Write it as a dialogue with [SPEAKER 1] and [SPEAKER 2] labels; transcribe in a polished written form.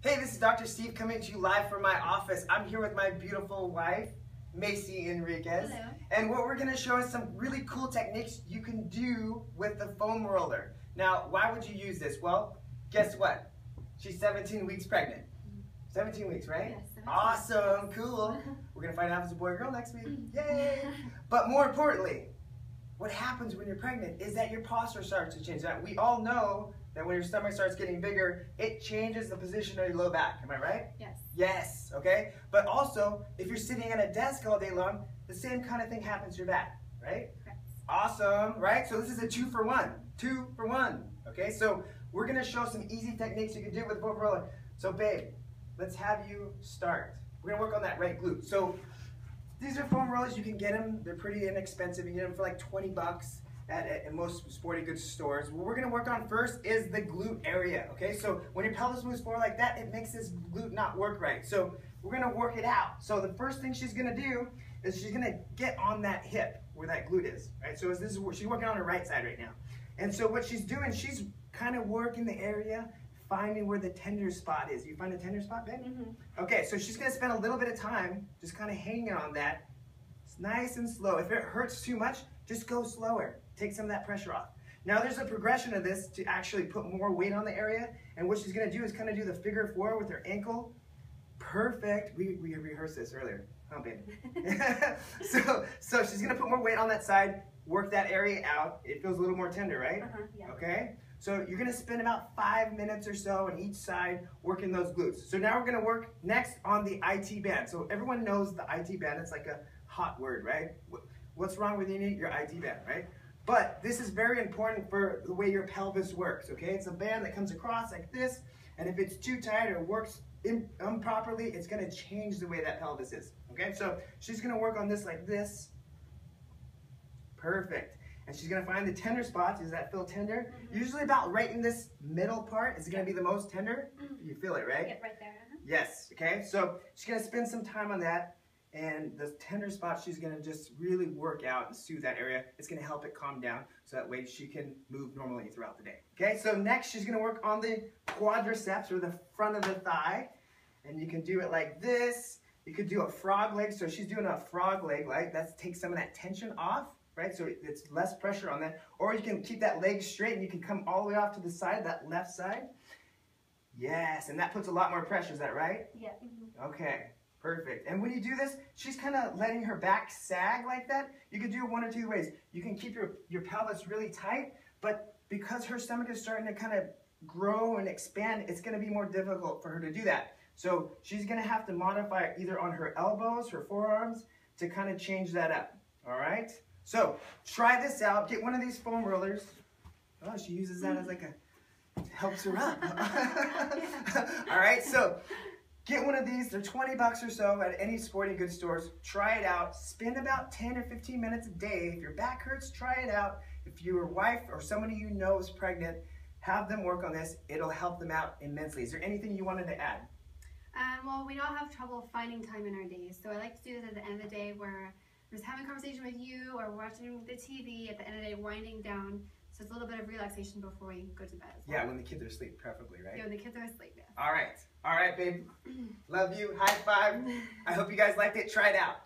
[SPEAKER 1] Hey, this is Dr. Steve coming to you live from my office. I'm here with my beautiful wife, Macy Enriquez.
[SPEAKER 2] Hello.
[SPEAKER 1] And what we're gonna show is some really cool techniques you can do with the foam roller. Now, why would you use this? Well, guess what? She's 17 weeks pregnant. 17 weeks, right?
[SPEAKER 2] Yes, 17
[SPEAKER 1] Awesome, cool. We're gonna find out if it's a boy or girl next week. Yay! But more importantly, what happens when you're pregnant is that your posture starts to change. Now, we all know that when your stomach starts getting bigger, it changes the position of your low back. Am I right?
[SPEAKER 2] Yes.
[SPEAKER 1] Yes, okay? But also, if you're sitting at a desk all day long, the same kind of thing happens to your back, right?
[SPEAKER 2] Correct.
[SPEAKER 1] Awesome, right? So this is a 2 for 1. 2 for 1, okay? So we're gonna show some easy techniques you can do with foam roller. So babe, let's have you start. We're gonna work on that right glute. So these are foam rollers, you can get them, they're pretty inexpensive. You can get them for like 20 bucks at most sporting goods stores. What we're gonna work on first is the glute area, okay? So when your pelvis moves forward like that, it makes this glute not work right. So we're gonna work it out. So the first thing she's gonna do is she's gonna get on that hip where that glute is, right? So this is where she's working on her right side right now. And so what she's doing, she's kind of working the area, finding where the tender spot is. You find a tender spot, babe?
[SPEAKER 2] Mm-hmm.
[SPEAKER 1] Okay, so she's gonna spend a little bit of time just kind of hanging on that. It's nice and slow. If it hurts too much, just go slower. Take some of that pressure off. Now there's a progression of this to actually put more weight on the area, and what she's gonna do is kind of do the figure 4 with her ankle. Perfect. We rehearsed this earlier, huh, babe? so she's gonna put more weight on that side, work that area out. It feels a little more tender, right?
[SPEAKER 2] Yeah.
[SPEAKER 1] Okay? So you're gonna spend about 5 minutes or so on each side working those glutes. So now we're gonna work next on the IT band. So everyone knows the IT band, it's like a hot word, right? What's wrong with your IT band, right? But this is very important for the way your pelvis works, okay? It's a band that comes across like this, and if it's too tight or works improperly, it's gonna change the way that pelvis is, okay? So she's gonna work on this like this. Perfect. And she's gonna find the tender spots. Does that feel tender?
[SPEAKER 2] Mm-hmm.
[SPEAKER 1] Usually about right in this middle part is gonna be the most tender.
[SPEAKER 2] Mm-hmm.
[SPEAKER 1] You feel it, right?
[SPEAKER 2] Yeah, right there.
[SPEAKER 1] Yes, okay? So she's gonna spend some time on that, and the tender spot she's gonna just really work out and soothe that area. It's gonna help it calm down so that way she can move normally throughout the day. Okay, so next she's gonna work on the quadriceps, or the front of the thigh. And you can do it like this. You could do a frog leg. So she's doing a frog leg, like that takes some of that tension off, right? So it's less pressure on that. Or you can keep that leg straight and you can come all the way off to the side, that left side. Yes, and that puts a lot more pressure, is that right?
[SPEAKER 2] Yeah. Mm-hmm.
[SPEAKER 1] Okay, perfect. And when you do this, she's kind of letting her back sag like that. You can do it one or two ways. You can keep your pelvis really tight, but because her stomach is starting to kind of grow and expand, it's going to be more difficult for her to do that. So she's going to have to modify it either on her elbows, her forearms, to kind of change that up. All right? So try this out. Get one of these foam rollers. Oh, she uses that as like helps her up. All right, so get one of these. They're 20 bucks or so at any sporting goods stores. Try it out. Spend about 10 or 15 minutes a day. If your back hurts, try it out. If your wife or somebody you know is pregnant, have them work on this. It'll help them out immensely. Is there anything you wanted to add?
[SPEAKER 2] Well, we all have trouble finding time in our days, so I like to do this at the end of the day where I'm just having a conversation with you or watching the TV at the end of the day, winding down. So it's a little bit of relaxation before we go to bed.
[SPEAKER 1] Yeah, when the kids are asleep, preferably, right?
[SPEAKER 2] Yeah, when the kids are asleep, yes.
[SPEAKER 1] All right, babe. Love you. High five. I hope you guys liked it. Try it out.